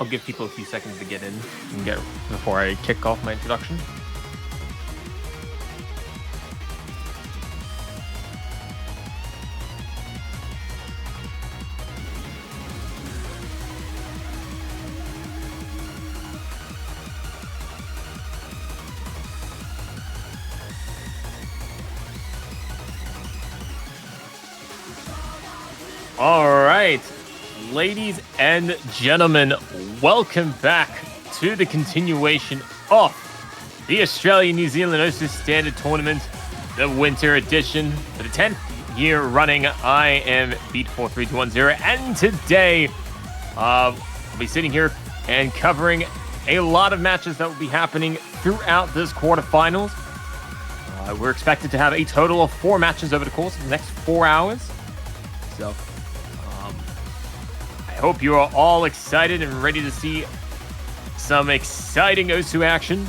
I'll give people a few seconds to get in and get before I kick off my introduction. All right, ladies and gentlemen, welcome back to the continuation of the Australia-New Zealand Ocean Standard Tournament, the Winter Edition, for the 10th year running. I am Beat43210, and today I'll be sitting here and covering a lot of matches that will be happening throughout this quarterfinals. We're expected to have a total of 4 matches over the course of the next 4 hours. So I hope you are all excited and ready to see some exciting Osu action.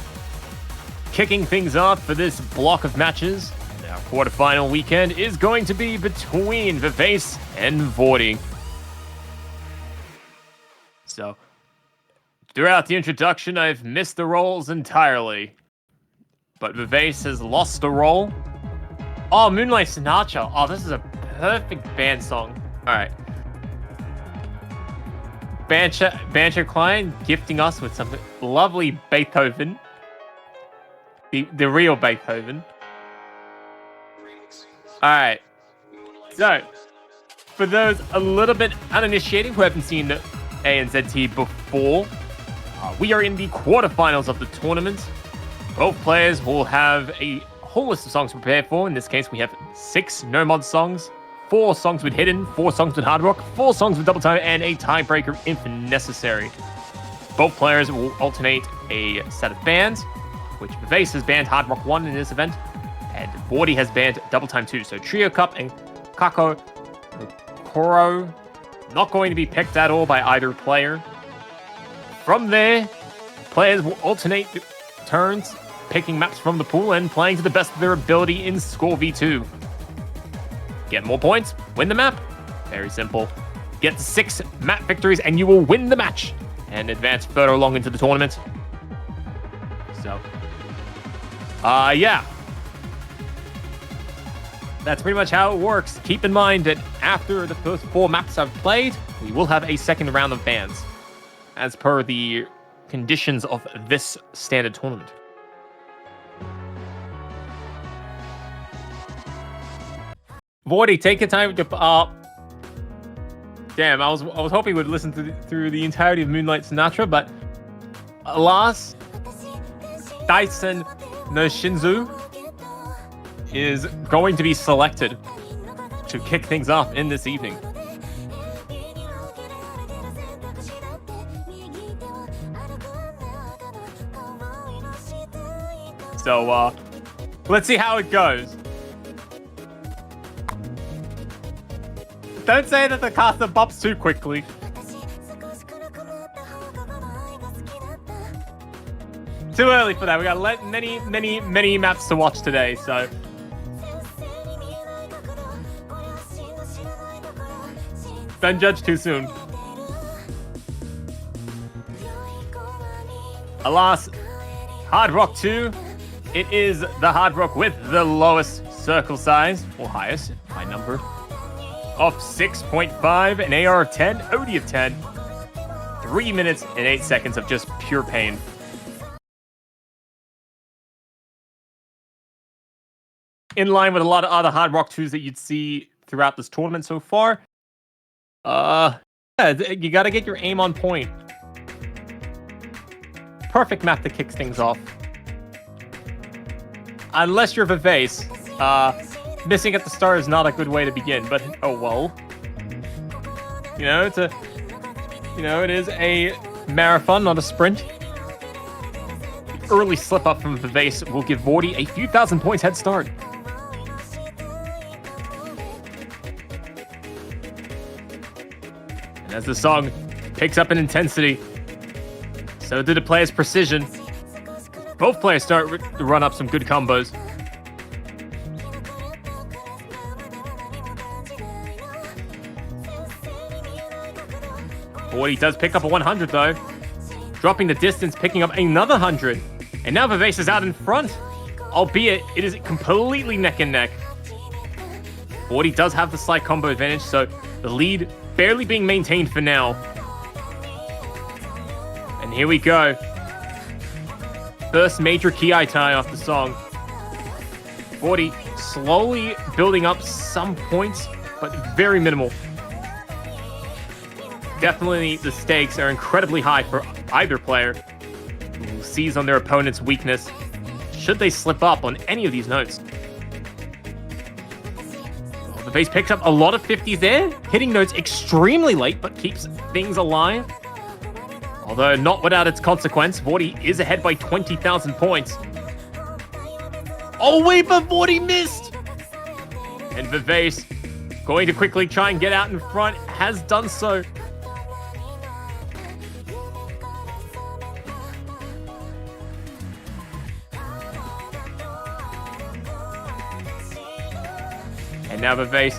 Kicking things off for this block of matches, our quarterfinal weekend is going to be between Vivace and Vordi. So, throughout the introduction, I've missed the roles entirely. But Vivace has lost the role. Oh, Moonlight Sonata. Oh, this is a perfect band song. All right. Bancher Klein gifting us with some lovely Beethoven. The real Beethoven. Alright. So, for those a little bit uninitiated who haven't seen ANZT before, we are in the quarterfinals of the tournament. Both players will have a whole list of songs prepared for. In this case, we have 6 no-mod songs, 4 songs with hidden, 4 songs with hard rock, 4 songs with double time, and a tiebreaker if necessary. Both players will alternate a set of bands, which Vivace has banned hard rock 1 in this event, and Vordi has banned double time 2. So Trio Cup and Kako Koro not going to be picked at all by either player. From there, players will alternate turns, picking maps from the pool and playing to the best of their ability in Score V2. Get more points, win the map. Very simple. Get 6 map victories and you will win the match and advance further along into the tournament. So, yeah. That's pretty much how it works. Keep in mind that after the first 4 maps I've played, we will have a second round of bans, as per the conditions of this standard tournament. Vordi, take your time to damn, I was hoping we would listen through the entirety of Moonlight Sonata, but alas, Daisen no Shinzu is going to be selected to kick things off in this evening. So, let's see how it goes. Don't say that the caster bumps too quickly. Too early for that. We got many maps to watch today, so. Don't judge too soon. Alas, Hard Rock 2. It is the Hard Rock with the lowest circle size, or highest by number, of 6.5, an AR of 10, OD of 10, 3 minutes and 8 seconds of just pure pain. In line with a lot of other Hard Rock 2s that you'd see throughout this tournament so far. Yeah, you gotta get your aim on point. Perfect map that kicks things off. Unless you're Vivace, missing at the start is not a good way to begin, but oh well. You know, it is a marathon, not a sprint. Early slip up from Vivace will give Vordi a few thousand points head start. And as the song picks up in intensity, so do the players' precision. Both players start to run up some good combos. Vordi does pick up a 100 though. dropping the distance, picking up another 100. And now Vivace is out in front, albeit it is completely neck and neck. Vordi does have the slight combo advantage, so the lead barely being maintained for now. And here we go. First major key tie off the song. Vordi slowly building up some points, but very minimal. Definitely the stakes are incredibly high for either player who sees on their opponent's weakness should they slip up on any of these notes. The bass picks up a lot of 50s there, hitting notes extremely late, but keeps things alive. Although not without its consequence, Vordi is ahead by 20,000 points. Oh wait, but Vordi missed! And Vivace, going to quickly try and get out in front, has done so. And now Vivace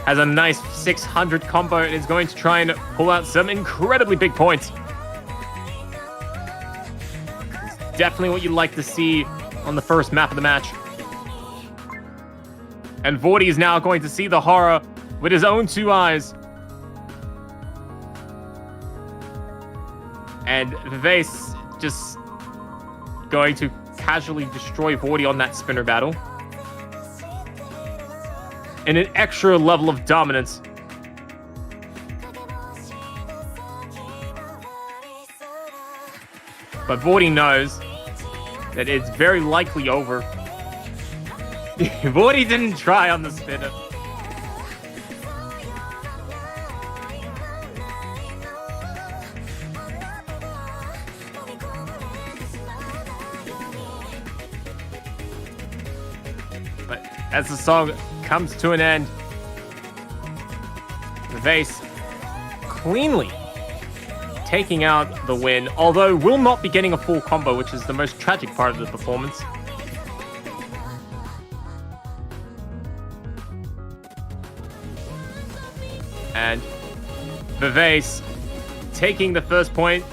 has a nice 600 combo and is going to try and pull out some incredibly big points. It's definitely what you'd like to see on the first map of the match. And Vordi is now going to see the horror with his own two eyes. And Vivace just going to casually destroy Vordi on that spinner battle. And an extra level of dominance. But Vordi knows that it's very likely over. Vordi didn't try on the spinner. But as the song comes to an end, Vivace cleanly taking out the win, although will not be getting a full combo, which is the most tragic part of the performance. And Vivace taking the first point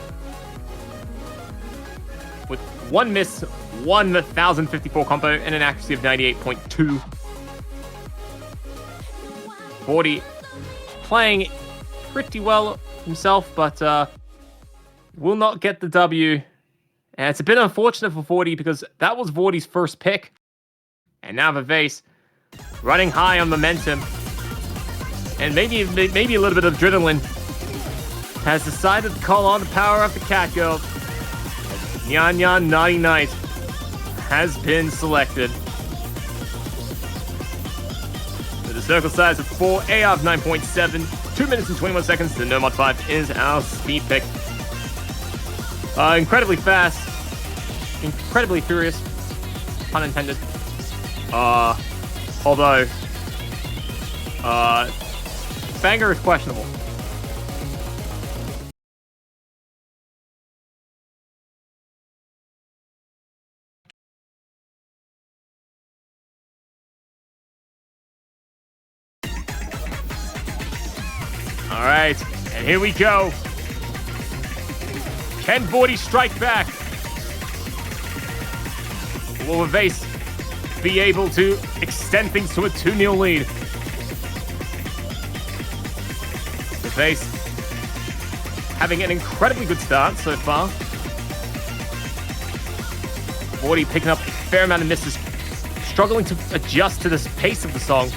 with one miss, 1,054 combo, and an accuracy of 98.2. Vordi playing pretty well himself, but will not get the W. And it's a bit unfortunate for Vordi because that was Vordi's first pick. And now Vivace running high on momentum. And maybe a little bit of adrenaline, has decided to call on the power of the cat girl. Nyan Nyan Naughty Night has been selected. With a circle size of 4, AR of 9.7, 2 minutes and 21 seconds, the No Mod 5 is our speed pick. Incredibly fast, incredibly furious, pun intended. Although, banger is questionable. All right, and here we go. Can Vordi strike back? Will Vivace be able to extend things to a 2-0 lead? Vivace having an incredibly good start so far. Vordi picking up a fair amount of misses, struggling to adjust to the pace of the song.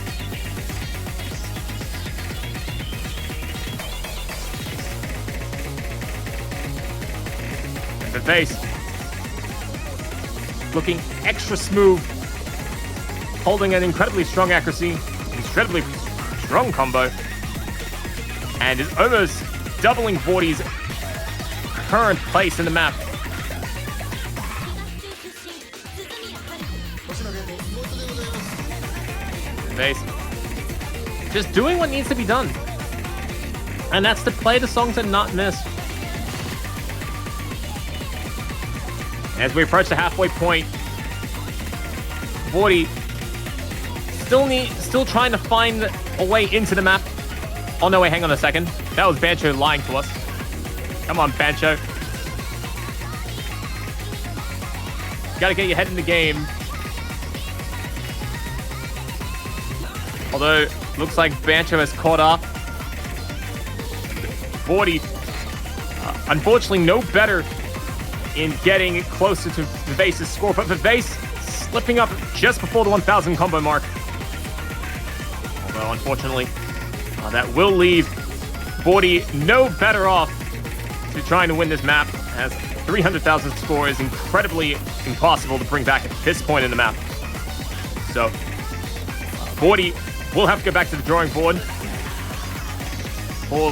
And Vivace looking extra smooth, holding an incredibly strong accuracy, incredibly strong combo, and is almost doubling Vordi's current place in the map. Vivace just doing what needs to be done, and that's to play the songs and not miss. As we approach the halfway point, Vordi still trying to find a way into the map. Oh no, wait, hang on a second. That was Bancho lying to us. Come on, Bancho. Gotta get your head in the game. Although, looks like Bancho has caught up. Vordi, unfortunately, no better in getting closer to Vivace's score, but Vivace slipping up just before the 1,000 combo mark. Although, unfortunately, that will leave Vordi no better off to trying to win this map, as 300,000 score is incredibly impossible to bring back at this point in the map. So, Vordi will have to go back to the drawing board for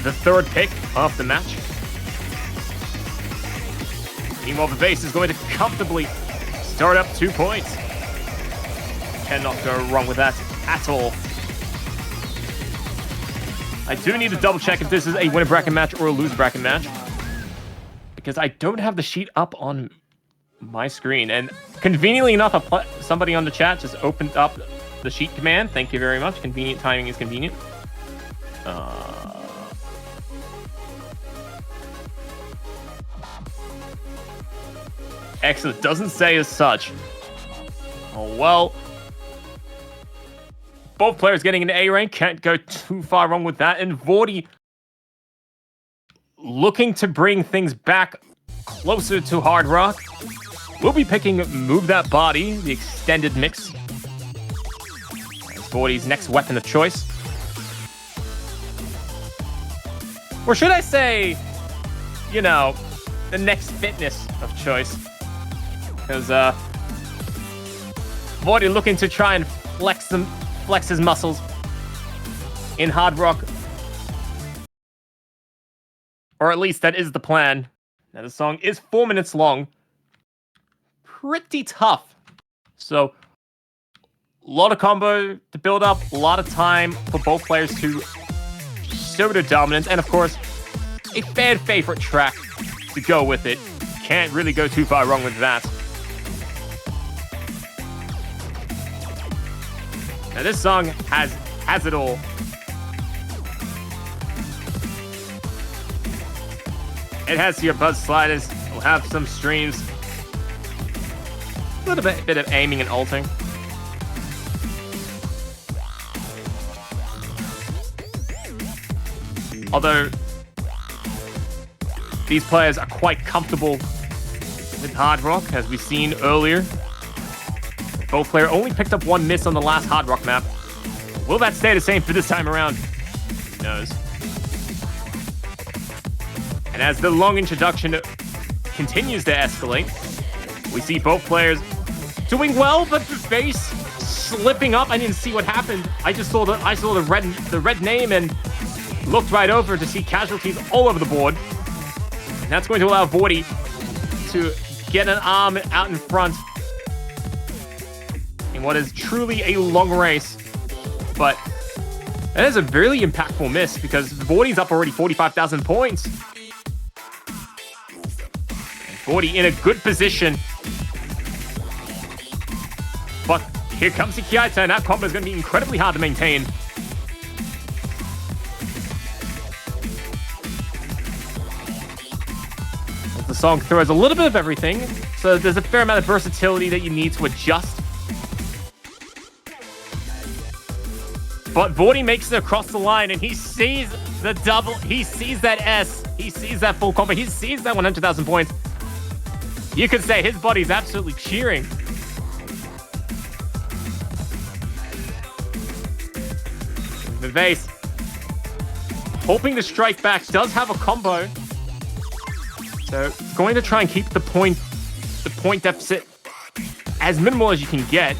the third pick of the match. Meanwhile, Vivace is going to comfortably start up 2 points. Cannot go wrong with that at all. I do need to double check if this is a winner bracket match or a loser bracket match, because I don't have the sheet up on my screen. And conveniently enough, somebody on the chat just opened up the sheet command. Thank you very much. Convenient timing is convenient. Excellent. Doesn't say as such. Oh, well. Both players getting an A rank. Can't go too far wrong with that. And Vordi looking to bring things back closer to Hard Rock. We'll be picking Move That Body, the extended mix. That's Vordi's next weapon of choice. Or should I say, you know, the next fitness of choice. Because Vordi looking to try and flex his muscles in Hard Rock. Or at least that is the plan. Now the song is 4 minutes long. Pretty tough. So, a lot of combo to build up, a lot of time for both players to show their dominance, and of course, a fan favorite track to go with it. Can't really go too far wrong with that. Now this song has it all. It has your buzz sliders. We'll have some streams. A little bit of aiming and ulting. Although these players are quite comfortable with Hard Rock, as we've seen earlier. Both players only picked up 1 miss on the last Hard Rock map. Will that stay the same for this time around? Who knows? And as the long introduction continues to escalate, we see both players doing well, but Vivace slipping up. I didn't see what happened. I saw the red name and looked right over to see casualties all over the board. And that's going to allow Vordi to get an arm out in front in what is truly a long race. But that is a really impactful miss, because Vordi's up already 45,000 points. Vordi in a good position. But here comes the Kiaita, and that combo is going to be incredibly hard to maintain. The song throws a little bit of everything, so there's a fair amount of versatility that you need to adjust. But Vordi makes it across the line, and he sees the double, he sees that S, he sees that full combo, he sees that 100,000 points. You could say his body's absolutely cheering. Vivace, hoping to strike back, does have a combo. So going to try and keep the point deficit as minimal as you can get.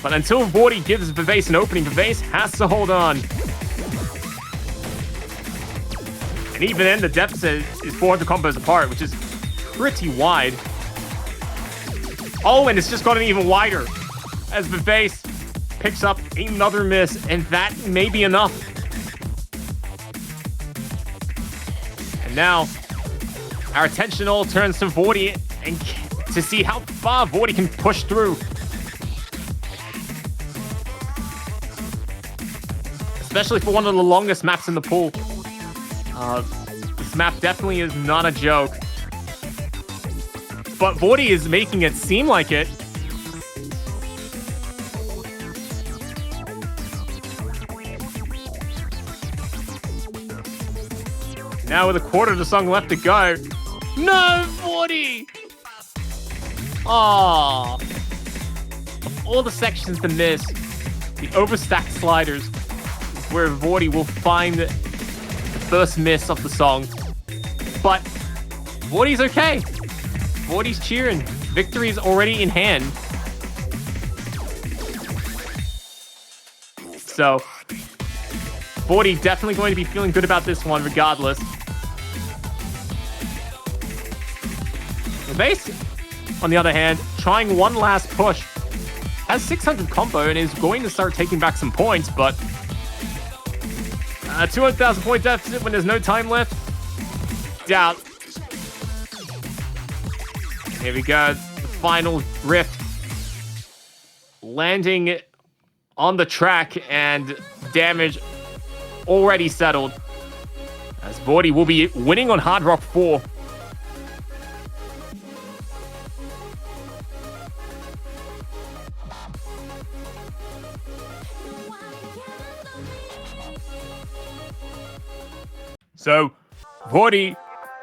But until Vordi gives Vivace an opening, Vivace has to hold on. And even then, the deficit is 400 combos apart, which is pretty wide. Oh, and it's just gotten even wider as Vivace picks up another miss, and that may be enough. And now, our attention all turns to Vordi and to see how far Vordi can push through. Especially for one of the longest maps in the pool. This map definitely is not a joke. but Vordi is making it seem like it. Now with a quarter of the song left to go. No, Vordi! Aww. Of all the sections to miss, the overstacked sliders is where Vordi will find the first miss of the song. But Vordi's okay. Vordi's cheering. Victory is already in hand. So, Vordi definitely going to be feeling good about this one regardless. Vivace, on the other hand, trying one last push. Has 600 combo and is going to start taking back some points, but a 200,000 point deficit when there's no time left? Doubt. Here we go. The final rift. Landing on the track and damage already settled. As Vordi will be winning on Hard Rock 4. So, Vordi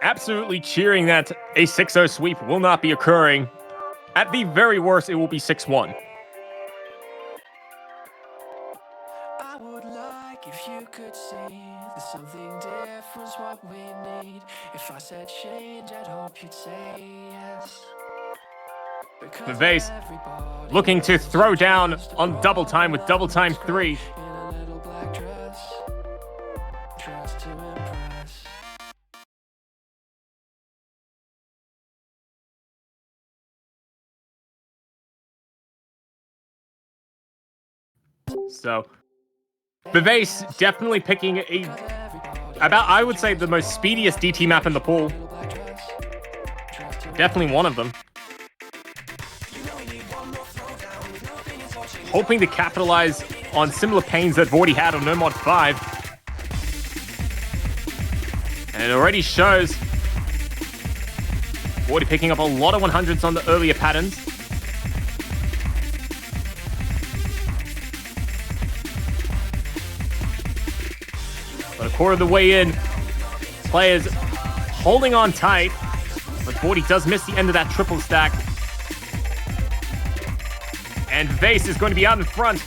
absolutely cheering that a 6-0 sweep will not be occurring. At the very worst, it will be 6-1. I would like if you could see there's something different's what we need. If I said change, I'd hope you'd say yes. Vivace looking to throw down on double time with double time 3. In a little black dress, dressed to impress. So, Vivace definitely picking I would say, the most speediest DT map in the pool. Definitely one of them. Hoping to capitalize on similar pains that Vordi had on No Mod 5. And it already shows Vordi picking up a lot of 100s on the earlier patterns. But a quarter of the way in, players holding on tight. But Vordi does miss the end of that triple stack. And Vivace is going to be out in front.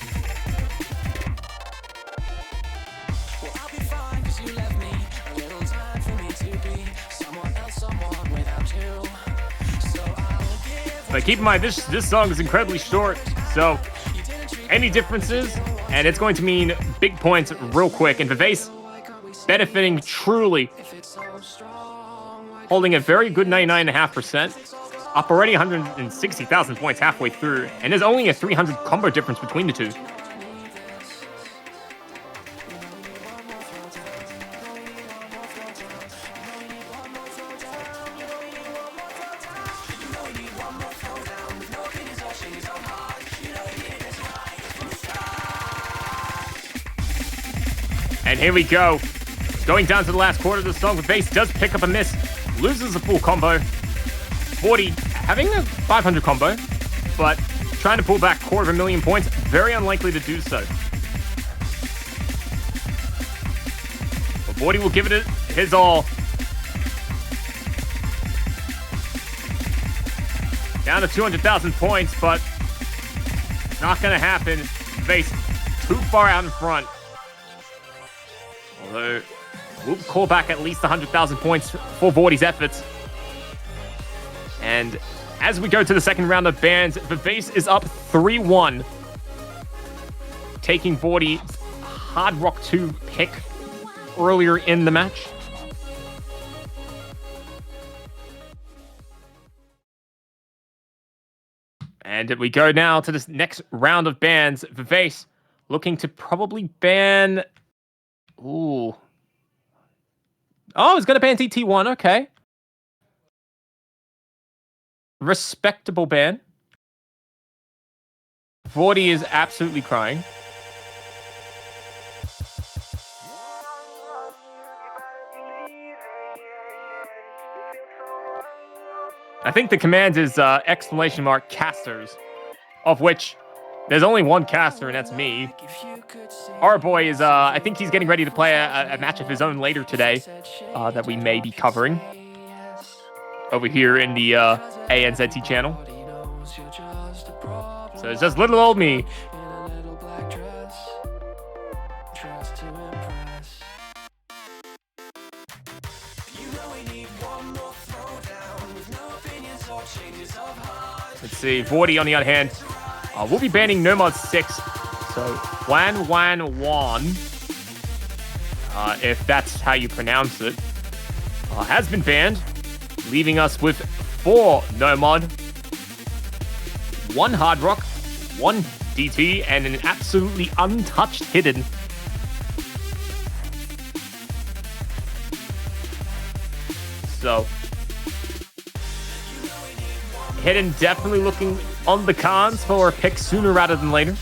But keep in mind, this song is incredibly short, so any differences, and it's going to mean big points real quick. And Vivace benefiting truly, holding a very good 99.5%, up already 160,000 points halfway through, and there's only a 300 combo difference between the two. And here we go. Going down to the last quarter of the song, Vivace does pick up a miss, loses a full combo. Vordi having a 500 combo, but trying to pull back 250,000 points, very unlikely to do so. But Vordi will give it his all. Down to 200,000 points, but not going to happen. Vivace too far out in front. Although, we'll call back at least 100,000 points for Vordi's efforts. And as we go to the second round of bans, Vivace is up 3-1, taking Vordi's Hard Rock 2 pick earlier in the match. And we go now to this next round of bans. Vivace looking to probably ban... Ooh. Oh, he's going to ban DT1, okay. Respectable ban. Vordi is absolutely crying. I think the command is exclamation mark casters, of which there's only one caster, and that's me. Our boy is, I think he's getting ready to play a match of his own later today that we may be covering over here in the ANZT channel. So it's just little old me. Let's see, Vordi on the other hand, we'll be banning Nomad 6, so Wan Wan Wan, if that's how you pronounce it, has been banned, leaving us with 4 Nomad, 1 Hard Rock, 1 DT, and an absolutely untouched Hidden. So Hidden definitely looking on the cards for a pick sooner rather than later.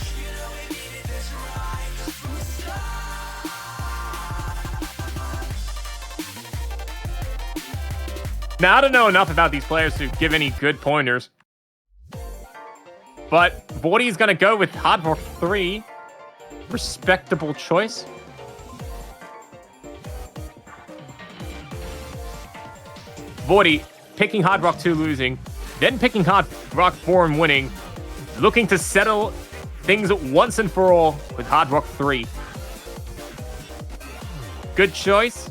Now, I don't know enough about these players to give any good pointers. But Vordi's going to go with Hard Rock 3. Respectable choice. Vordi picking Hard Rock 2 losing. Then picking Hard Rock 4 and winning. Looking to settle things once and for all with Hard Rock 3. Good choice.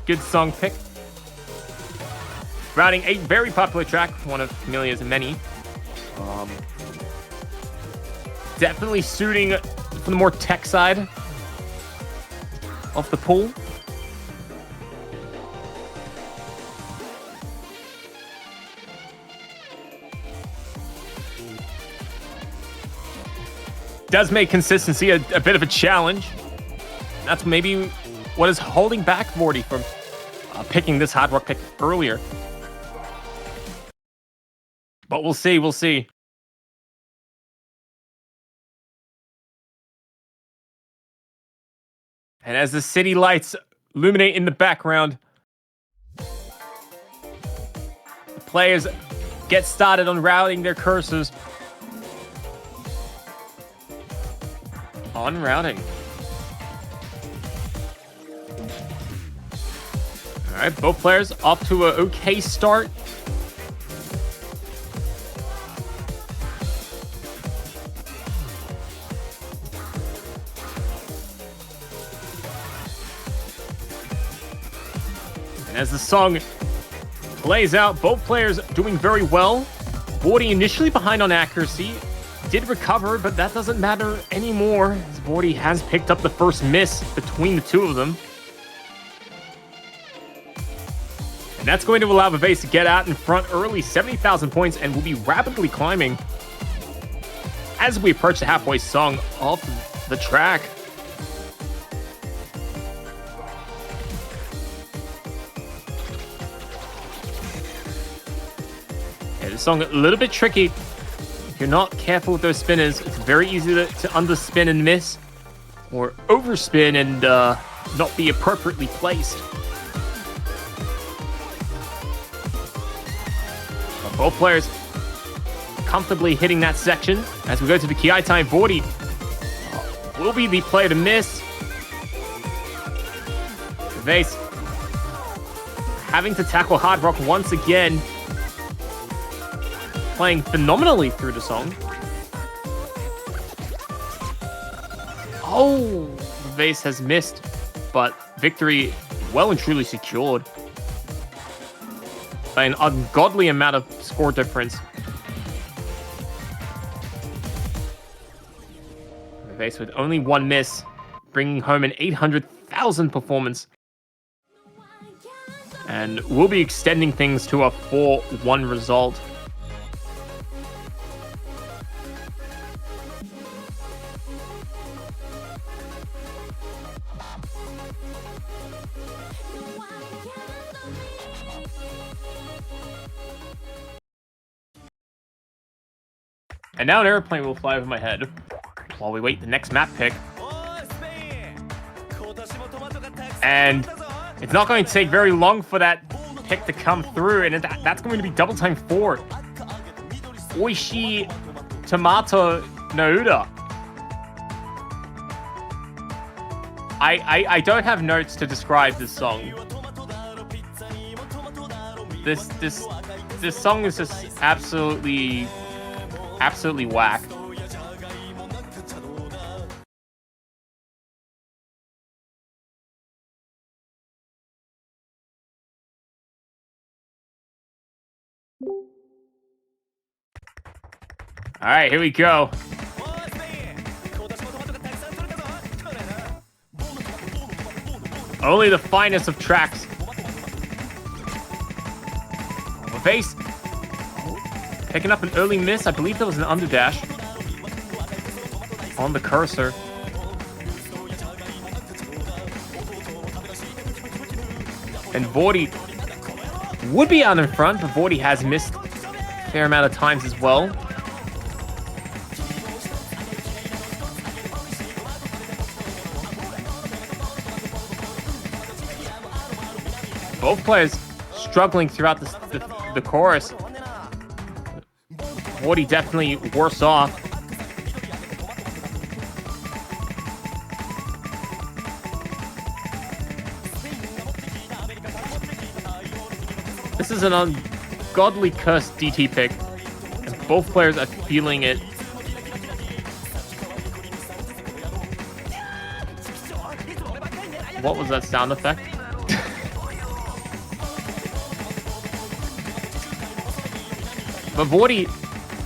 Good song pick. Routing a very popular track, one of Amelia's many. Definitely suiting for the more tech side of the pool. Does make consistency a bit of a challenge. That's maybe what is holding back Vordi from picking this Hard Rock pick earlier. But we'll see, we'll see. And as the city lights illuminate in the background, the players get started on routing their cursors. On routing. All right, both players off to an okay start. And as the song plays out, both players doing very well. Vordi initially behind on accuracy. Did recover, but that doesn't matter anymore, as Vordi has picked up the first miss between the two of them. And that's going to allow Vivace to get out in front early, 70,000 points, and will be rapidly climbing as we approach the halfway song off the track. Yeah, this song a little bit tricky. If you're not careful with those spinners, it's very easy to underspin and miss, or overspin and not be appropriately placed. But both players comfortably hitting that section. As we go to the Kiai time, Vordi will be the player to miss. Vivace having to tackle Hard Rock once again. Playing phenomenally through the song. Oh, Vivace has missed, but victory well and truly secured by an ungodly amount of score difference. Vivace with only 1 miss, bringing home an 800,000 performance. And we'll be extending things to a 4-1 result. And now an airplane will fly over my head while we wait the next map pick. And it's not going to take very long for that pick to come through, and that's going to be double time 4. Oishi Tomato Nouda. I don't have notes to describe this song. This song is just absolutely whack. All right, here we go. Only the finest of tracks. Vivace picking up an early miss. I believe that was an underdash on the cursor. And Vordi would be out in front, but Vordi has missed a fair amount of times as well. Both players struggling throughout the chorus. Vordi definitely worse off. This is an ungodly cursed DT pick, and both players are feeling it. What was that sound effect? But Vordi,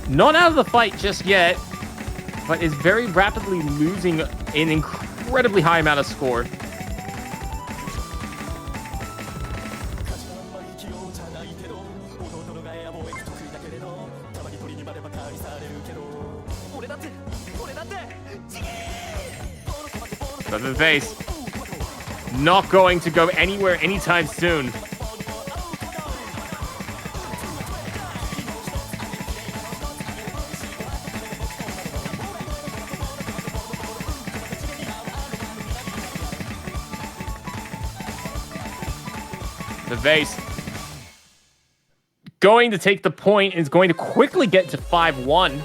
not out of the fight just yet, but is very rapidly losing an incredibly high amount of score. But Vivace not going to go anywhere anytime soon. Vivace going to take the point, is going to quickly get to 5-1.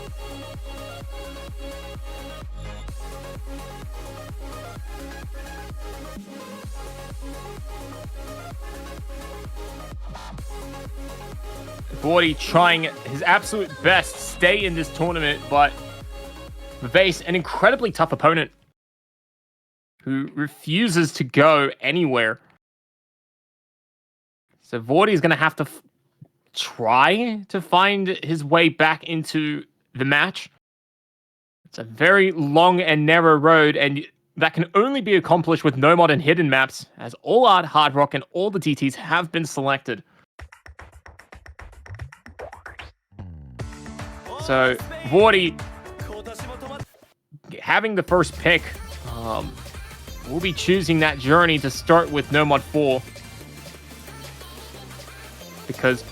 Vordi trying his absolute best to stay in this tournament, but Vivace, an incredibly tough opponent who refuses to go anywhere. So Vordi is going to have to try to find his way back into the match. It's a very long and narrow road, and that can only be accomplished with no mod and hidden maps, as all art, hard rock, and all the DTs have been selected. So Vordi having the first pick, will be choosing that journey to start with no mod 4. Because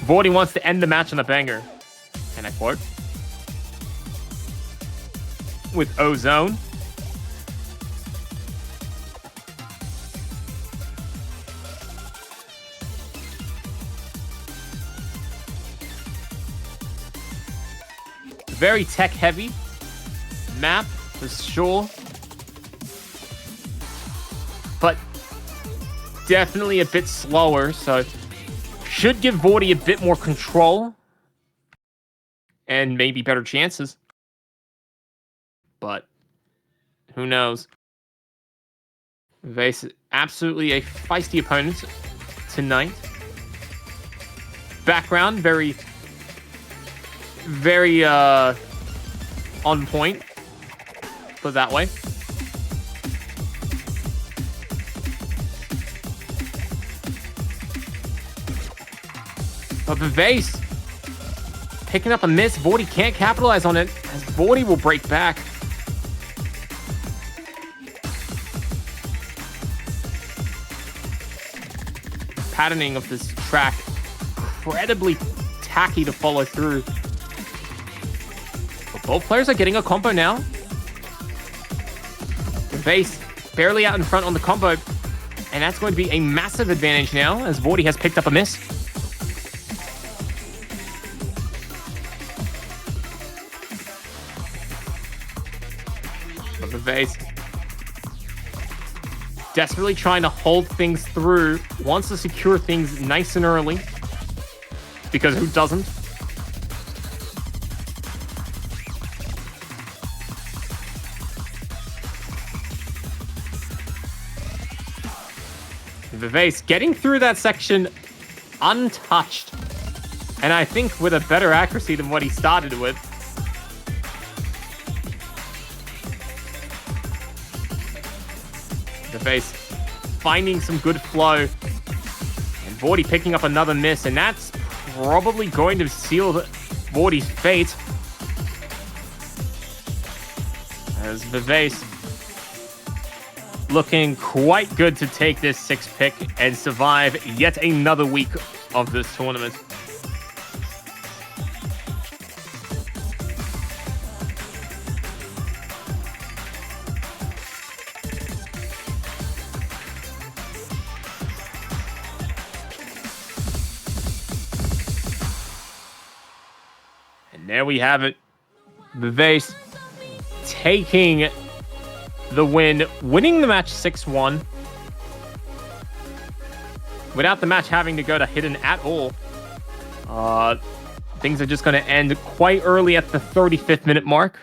Vordi wants to end the match on a banger. And I quote, with Ozone. Very tech heavy map for sure, but definitely a bit slower, so should give Vordi a bit more control and maybe better chances, but who knows. Vivace, absolutely a feisty opponent tonight. Background very on point, put it that way. But Vivace picking up a miss. Vordi can't capitalize on it, as Vordi will break back. Patterning of this track, incredibly tacky to follow through. But both players are getting a combo now. Vivace barely out in front on the combo. And that's going to be a massive advantage now, as Vordi has picked up a miss. But Vivace desperately trying to hold things through, wants to secure things nice and early, because who doesn't? Vivace getting through that section untouched, and I think with a better accuracy than what he started with. Vivace finding some good flow, and Vordi picking up another miss, and that's probably going to seal Vordi's fate, as Vivace looking quite good to take this 6th pick and survive yet another week of this tournament. And there we have it. Vivace taking the win, winning the match 6-1 without the match having to go to hidden at all. Things are just going to end quite early at the 35th minute mark.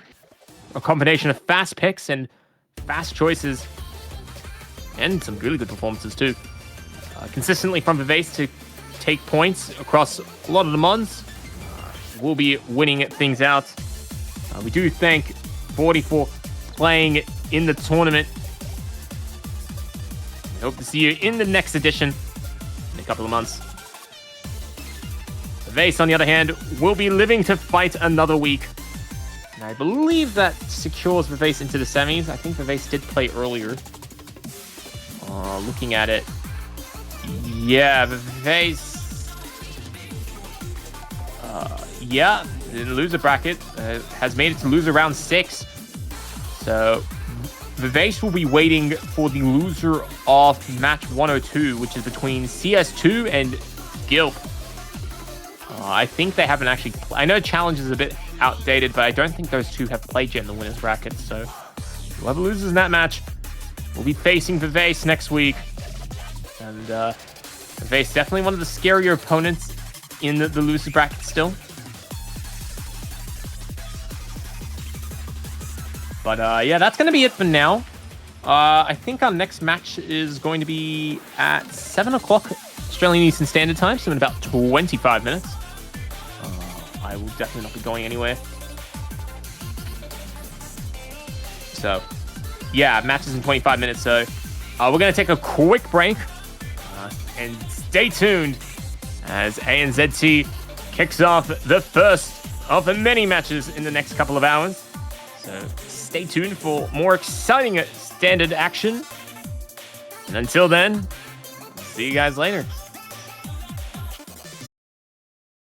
A combination of fast picks and fast choices, and some really good performances too. Consistently from Vivace to take points across a lot of the mons. We'll be winning things out. We do thank Vordi for playing in the tournament. I hope to see you in the next edition in a couple of months. Vivace, on the other hand, will be living to fight another week. And I believe that secures Vivace into the semis. I think Vivace did play earlier. Looking at it. Yeah, Vivace. Yeah, in the loser bracket. Has made it to loser round 6. So Vivace will be waiting for the loser of match 102, which is between CS2 and Gilp. I think they haven't actually... I know Challenge is a bit outdated, but I don't think those two have played yet in the winners bracket. So whoever loses in that match will be facing Vivace next week. And Vivace definitely one of the scarier opponents in the loser bracket still. But yeah, that's going to be it for now. I think our next match is going to be at 7 o'clock Australian Eastern Standard Time, so in about 25 minutes. I will definitely not be going anywhere. So, yeah, match is in 25 minutes, so we're going to take a quick break. And stay tuned as ANZT kicks off the first of the many matches in the next couple of hours. So stay tuned for more exciting standard action. And until then, see you guys later.